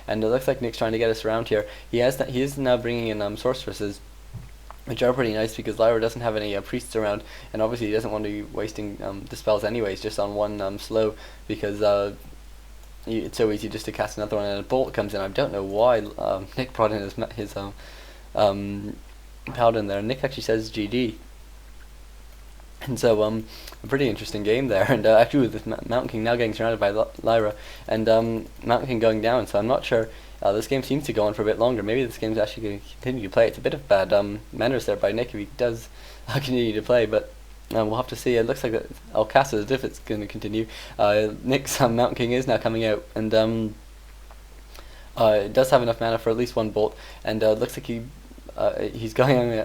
and it looks like Nick's trying to get us around here. He is now bringing in sorceresses, which are pretty nice because Lyra doesn't have any priests around, and obviously he doesn't want to be wasting dispels anyways just on one slow, because it's so easy just to cast another one and a bolt comes in. I don't know why Nick brought in his paladin there. Nick actually says GG. And so, a pretty interesting game there, and actually with this Mountain King now getting surrounded by Lyra, and Mountain King going down, so I'm not sure. This game seems to go on for a bit longer. Maybe this game's actually going to continue to play. It's a bit of bad manners there by Nick if he does continue to play, but we'll have to see. It looks like I'll cast it as if it's going to continue. Nick's Mountain King is now coming out, and it does have enough mana for at least one bolt, and it looks like he's coming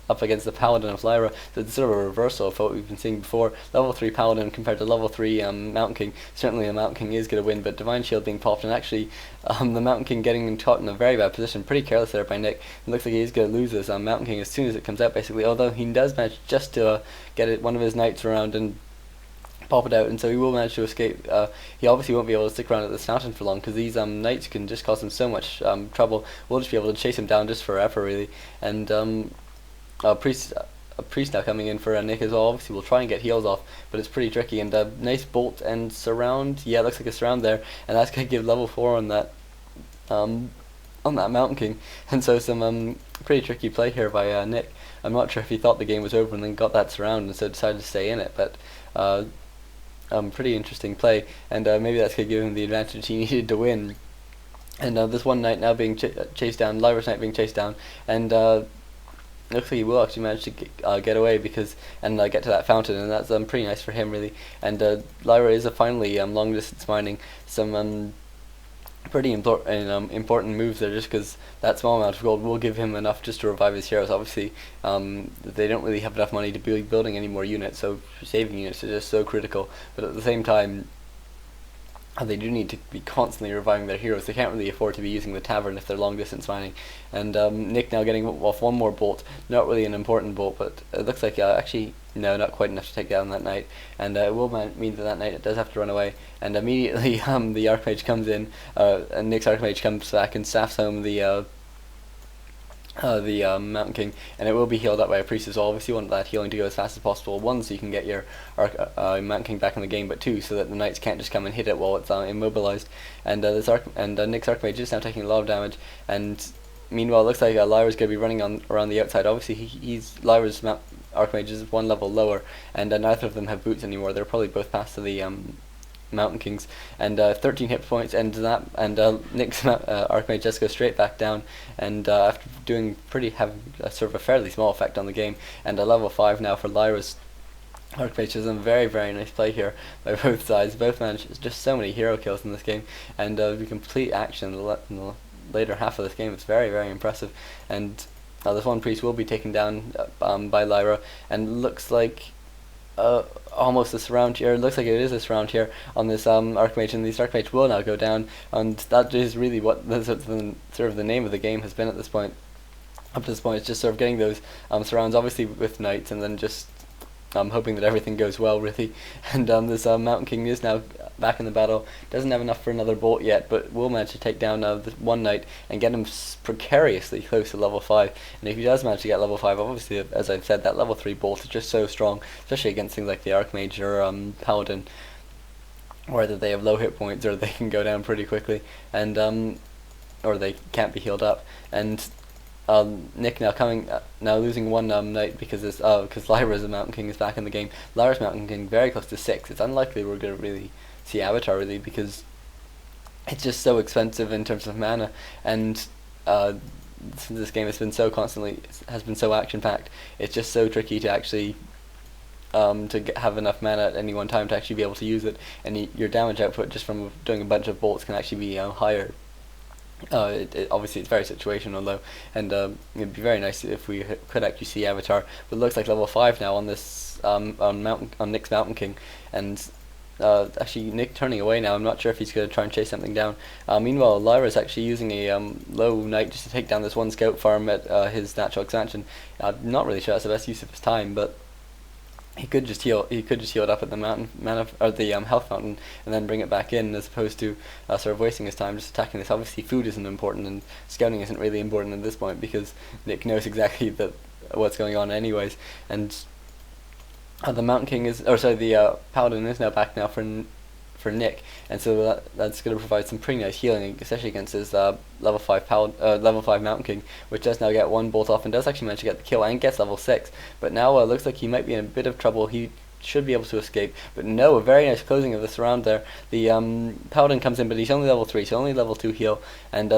up against the Paladin of Lyra, so it's sort of a reversal of what we've been seeing before. Level 3 Paladin compared to level 3 Mountain King. Certainly the Mountain King is going to win, but Divine Shield being popped, and actually the Mountain King getting caught in a very bad position. Pretty careless there by Nick. It looks like he's going to lose this Mountain King as soon as it comes out, basically, although he does manage just to get one of his knights around and pop it out, and so he will manage to escape. He obviously won't be able to stick around at this fountain for long, because these knights can just cause him so much trouble. We'll just be able to chase him down just forever, really. And a priest now coming in for Nick as well. Obviously we'll try and get heals off, but it's pretty tricky. And nice bolt and surround. Yeah, it looks like a surround there, and that's going to give level 4 on that Mountain King. And so some pretty tricky play here by Nick. I'm not sure if he thought the game was over and then got that surround and so decided to stay in it, but pretty interesting play, and maybe that's going to give him the advantage he needed to win. And this one knight now being chased down, Lyra's knight being chased down, and looks like he will actually manage to get away and get to that fountain, and that's pretty nice for him, really. And Lyra is finally long distance mining some pretty important moves there, just because that small amount of gold will give him enough just to revive his heroes. Obviously they don't really have enough money to be building any more units, so saving units is just so critical, but at the same time they do need to be constantly reviving their heroes. They can't really afford to be using the tavern if they're long distance mining. And Nick now getting off one more bolt, not really an important bolt, but it looks like actually no, not quite enough to take down that knight, and it will mean that knight does have to run away. And immediately the Archmage comes in, and Nick's Archmage comes back and staffs home the Mountain King, and it will be healed up by a priest as well. Obviously you want that healing to go as fast as possible, one, so you can get your Mountain King back in the game, but two, so that the knights can't just come and hit it while it's immobilized. And Nick's Archmage is now taking a lot of damage, and meanwhile it looks like Lyra's going to be running around the outside. Obviously Lyra's Archmage is one level lower, and neither of them have boots anymore. They're probably both passed to the Mountain Kings, and 13 hit points, and Nick's Archmage just goes straight back down, and after having sort of a fairly small effect on the game, and level 5 now for Lyra's Archmage. Is a very, very nice play here by both sides. Both managed just so many hero kills in this game, and the complete action in the later half of this game. It's very, very impressive, and this one priest will be taken down by Lyra, and looks like almost a surround here. It looks like it is a surround here on this Archmage, and this Archmage will now go down, and that is really what the sort of the name of the game has been at this point. Up to this point, it's just sort of getting those surrounds, obviously with knights, and then just hoping that everything goes well, really. And this Mountain King is now back in the battle. Doesn't have enough for another bolt yet, but will manage to take down the one knight and get him precariously close to level 5. And if he does manage to get level 5, obviously, as I've said, that level 3 bolt is just so strong, especially against things like the Archmage or Paladin, whether they have low hit points or they can go down pretty quickly, and or they can't be healed up. And Nick now losing one knight because Lyra's Mountain King is back in the game. Lyra's Mountain King very close to 6. It's unlikely we're going to really see Avatar, really, because it's just so expensive in terms of mana, and this game has been so action packed. It's just so tricky to actually have enough mana at any one time to actually be able to use it, and your damage output just from doing a bunch of bolts can actually be higher. Obviously it's very situational though, and it'd be very nice if we could actually see Avatar. But it looks like level 5 now on this on Nick's Mountain King, and actually Nick turning away now. I'm not sure if he's going to try and chase something down. Meanwhile, Lyra's actually using a low knight just to take down this one scout farm at his natural expansion. Not really sure that's the best use of his time, but he could just heal. He could just heal it up at the health fountain, and then bring it back in, as opposed to sort of wasting his time just attacking this. Obviously, food isn't important, and scouting isn't really important at this point because Nick knows exactly what's going on, anyways. And the Mountain King the Paladin is now back now for Nick, and so that's going to provide some pretty nice healing, especially against his level 5 Mountain King, which does now get one bolt off and does actually manage to get the kill and gets level 6. But now looks like he might be in a bit of trouble. He should be able to escape, but no, a very nice closing of the surround there. The Paladin comes in, but he's only level 3, so only level 2 heal, and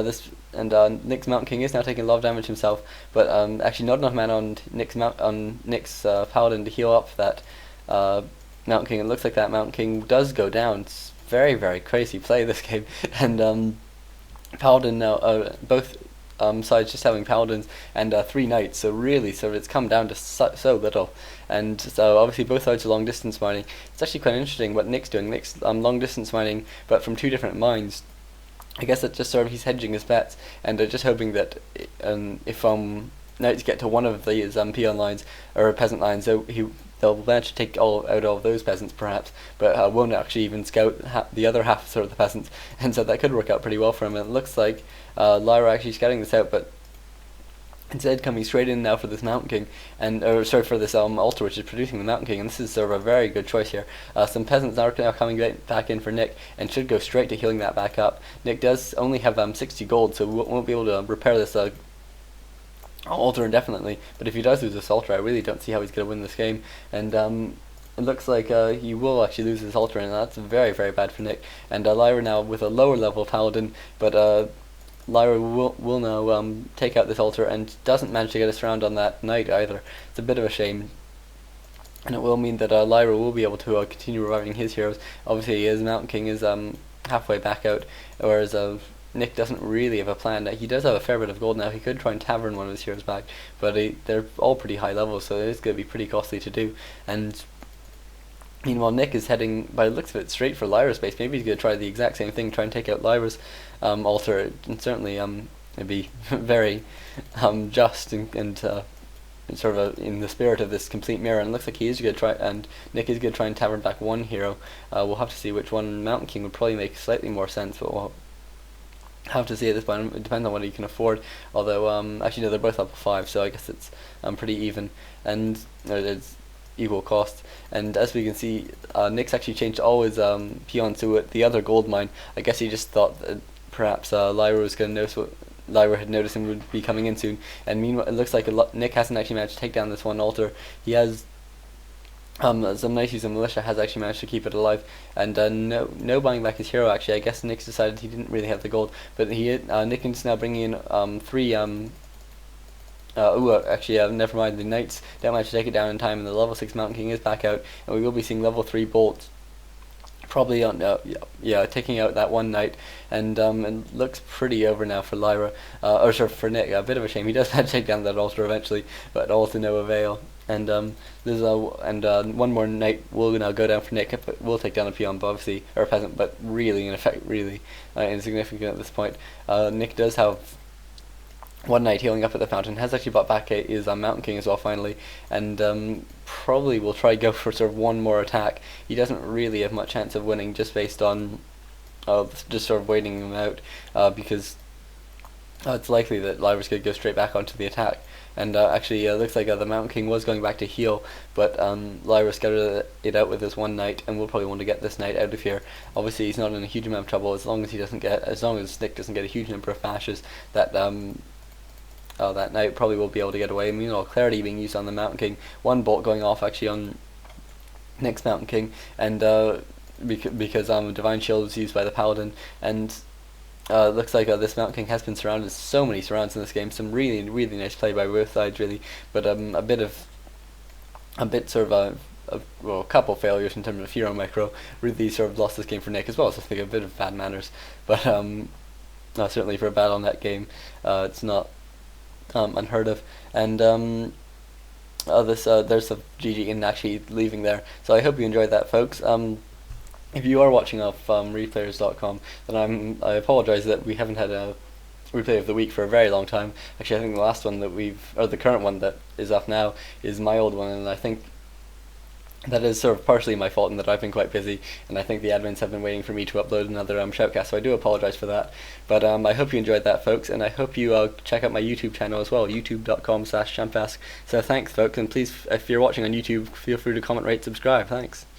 Nick's Mountain King is now taking a lot of damage himself, but actually not enough mana on Nick's Paladin to heal up that Mountain King. It looks like that Mountain King does go down. It's very, very crazy play this game, and Paladin now, both sides just having Paladins and 3 Knights, so really, it's come down to so little, and so obviously both sides are long distance mining. It's actually quite interesting what Nick's doing. Nick's long distance mining, but from 2 different mines. I guess it's just sort of he's hedging his bets, and just hoping that if Knights get to one of these peon lines or peasant lines, so they'll manage to take all of those peasants perhaps, but won't actually even scout the other half of the peasants, and so that could work out pretty well for him. And it looks like Lyra actually scouting this out, but instead coming straight in now for this Mountain King, for this altar which is producing the Mountain King, and this is sort of a very good choice here. Some peasants are now coming back in for Nick, and should go straight to healing that back up. Nick does only have 60 gold, so won't be able to repair this altar indefinitely, but if he does lose this altar, I really don't see how he's going to win this game, and it looks like he will actually lose this altar, and that's very, very bad for Nick. And Lyra now with a lower level Paladin, but Lyra will now take out this altar, and doesn't manage to get a surround on that Knight either. It's a bit of a shame, and it will mean that Lyra will be able to continue reviving his heroes. Obviously his Mountain King is halfway back out, whereas Nick doesn't really have a plan. He does have a fair bit of gold now. He could try and tavern one of his heroes back, but they're all pretty high levels, so it is going to be pretty costly to do. And meanwhile, Nick is heading, by the looks of it, straight for Lyra's base. Maybe he's going to try the exact same thing, try and take out Lyra's altar, and certainly it'd be very just and sort of in the spirit of this complete mirror. And it looks like he is going to try, and Nick is going to try and tavern back one hero. We'll have to see which one. Mountain King would probably make slightly more sense, but we'll have to see at this point. It depends on what he can afford, although actually no, they're both level 5, so I guess it's pretty even, and it's equal cost. And as we can see, Nick's actually changed all his peons to the other gold mine. I guess he just thought that perhaps Lyra was going to notice what Lyra had noticed him would be coming in soon, and meanwhile it looks like Nick hasn't actually managed to take down this one altar. He has some Knighties and Militia has actually managed to keep it alive, and no buying back his hero. Actually, I guess Nick's decided he didn't really have the gold, but Nick is now bringing in 3 never mind, the Knights don't manage to take it down in time, and the level 6 Mountain King is back out, and we will be seeing level 3 bolts probably on taking out that one Knight, and it looks pretty over now for Lyra, for Nick. A bit of a shame. He does manage to take down that altar eventually, but all to no avail. And there's one more Knight will now go down for Nick. We'll take down a peon, but obviously, or a peasant, but really, in effect, really insignificant at this point. Nick does have one Knight healing up at the fountain. Has actually bought back his Mountain King as well finally, and probably will try go for sort of one more attack. He doesn't really have much chance of winning just based on just sort of waiting him out, because it's likely that Lyra's going to go straight back onto the attack. And actually, looks like the Mountain King was going back to heal, but Lyra scattered it out with this one Knight, and we'll probably want to get this Knight out of here. Obviously, he's not in a huge amount of trouble as long as Nick doesn't get a huge number of bashes. That Knight probably will be able to get away. Meanwhile, clarity being used on the Mountain King. One bolt going off actually on Nick's Mountain King, and because Divine Shield is used by the Paladin, and looks like this Mountain King has been surrounded. So many surrounds in this game. Some really, really nice play by both sides, really. But a couple failures in terms of hero micro really sort of lost this game for Nick, as well as I think a bit of bad manners. But certainly for a battle net game, it's not unheard of. And there's a GG in actually leaving there. So I hope you enjoyed that, folks. If you are watching off replayers.com, then I apologise that we haven't had a replay of the week for a very long time. Actually, I think the last one that the current one that is off now is my old one, and I think that is sort of partially my fault in that I've been quite busy, and I think the admins have been waiting for me to upload another shoutcast, so I do apologise for that. But I hope you enjoyed that, folks, and I hope you check out my YouTube channel as well, youtube.com/champask. So thanks, folks, and please, if you're watching on YouTube, feel free to comment, rate, subscribe. Thanks.